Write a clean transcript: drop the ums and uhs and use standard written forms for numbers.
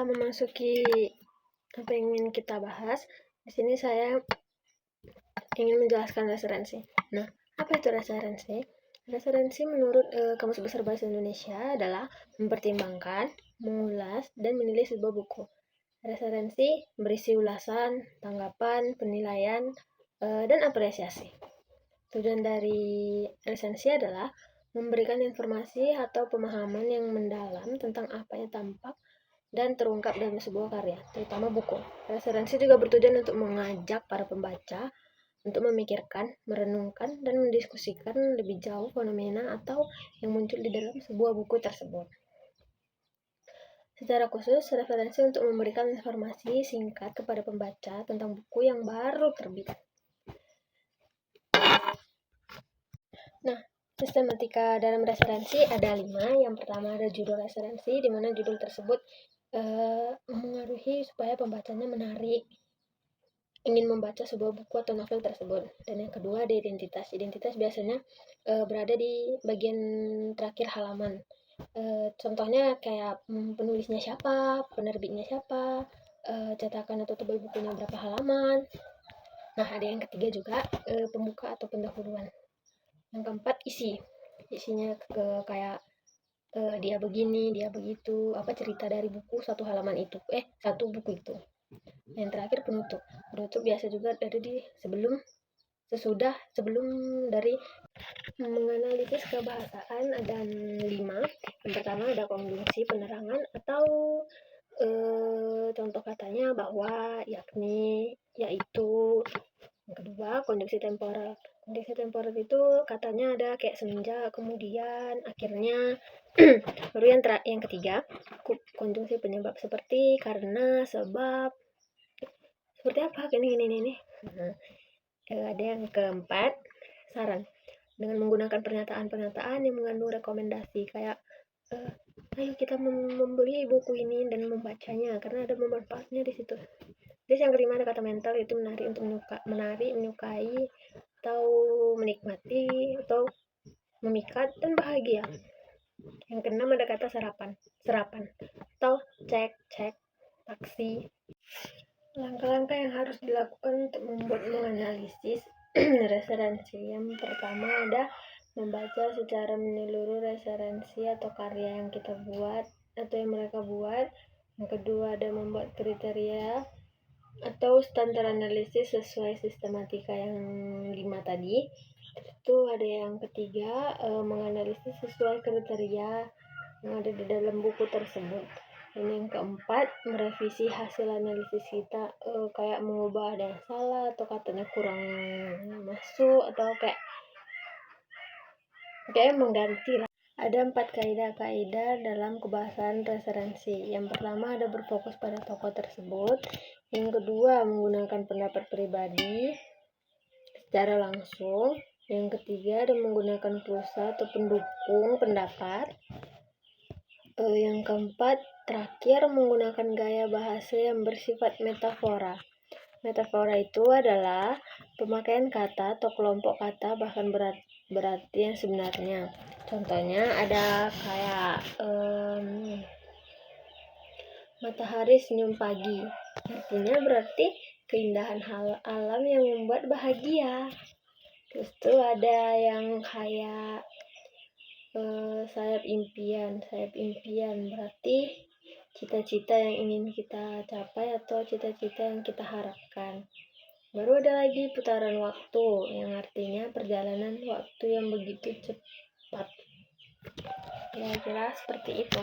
memasuki apa yang ingin kita bahas, di sini saya ingin menjelaskan referensi. Nah, apa itu referensi? Referensi menurut Kamus Besar Bahasa Indonesia adalah mempertimbangkan, mengulas, dan menilai sebuah buku. Referensi berisi ulasan, tanggapan, penilaian, dan apresiasi. Tujuan dari resensi adalah memberikan informasi atau pemahaman yang mendalam tentang apa yang tampak dan terungkap dalam sebuah karya, terutama buku. Referensi juga bertujuan untuk mengajak para pembaca untuk memikirkan, merenungkan, dan mendiskusikan lebih jauh fenomena atau yang muncul di dalam sebuah buku tersebut. Secara khusus, referensi untuk memberikan informasi singkat kepada pembaca tentang buku yang baru terbit. Nah, sistematika dalam referensi ada 5. Yang pertama ada judul referensi, di mana judul tersebut mengaruhi supaya pembacanya menarik, ingin membaca sebuah buku atau novel tersebut. Dan yang kedua ada identitas. Identitas biasanya berada di bagian terakhir halaman. Contohnya kayak penulisnya siapa, penerbitnya siapa, cetakan atau tebal bukunya berapa halaman. Nah, ada yang ketiga juga pembuka atau pendahuluan. Yang keempat isinya kayak dia begini, dia begitu, apa cerita dari buku satu halaman itu, satu buku itu. Yang terakhir penutup. Penutup biasa juga ada di sebelum dari menganalisis kebahasaan ada 5. Yang pertama ada konjungsi penerangan atau contoh katanya bahwa, yakni, yaitu. Yang kedua konjungsi temporal. Konjungsi temporal itu katanya ada kayak semenjak, kemudian, akhirnya. Baru yang ketiga konjungsi penyebab seperti karena, sebab, seperti apa ini. Ada yang keempat saran, dengan menggunakan pernyataan-pernyataan yang mengandung rekomendasi kayak ayo kita membeli buku ini dan membacanya karena ada manfaatnya di situ. Terus yang kelima ada kata mental, itu menarik, menyukai, atau menikmati, atau memikat dan bahagia. Yang keenam ada kata serapan atau cek, taksi. Langkah-langkah yang harus dilakukan untuk menganalisis referensi. Yang pertama ada membaca secara menyeluruh referensi atau karya yang kita buat atau yang mereka buat. Yang kedua ada membuat kriteria atau standar analisis sesuai sistematika yang 5 tadi. Itu ada yang ketiga menganalisis sesuai kriteria yang ada di dalam buku tersebut. Dan yang keempat merevisi hasil analisis kita, kayak mengubah ada yang salah atau katanya kurang masuk atau kayak mengganti lah. Ada 4 kaidah dalam kebahasan referensi. Yang pertama ada berfokus pada tokoh tersebut. Yang kedua menggunakan pendapat pribadi secara langsung. Yang ketiga ada menggunakan pulsa atau pendukung pendapat. Yang keempat terakhir menggunakan gaya bahasa yang bersifat metafora. Metafora itu adalah pemakaian kata atau kelompok kata bahkan berarti yang sebenarnya. Contohnya ada kayak matahari senyum pagi, artinya berarti keindahan alam yang membuat bahagia. Terus tuh ada yang kayak sayap impian berarti cita-cita yang ingin kita capai atau cita-cita yang kita harapkan. Baru ada lagi putaran waktu yang artinya perjalanan waktu yang begitu cepat. Kira-kira seperti itu.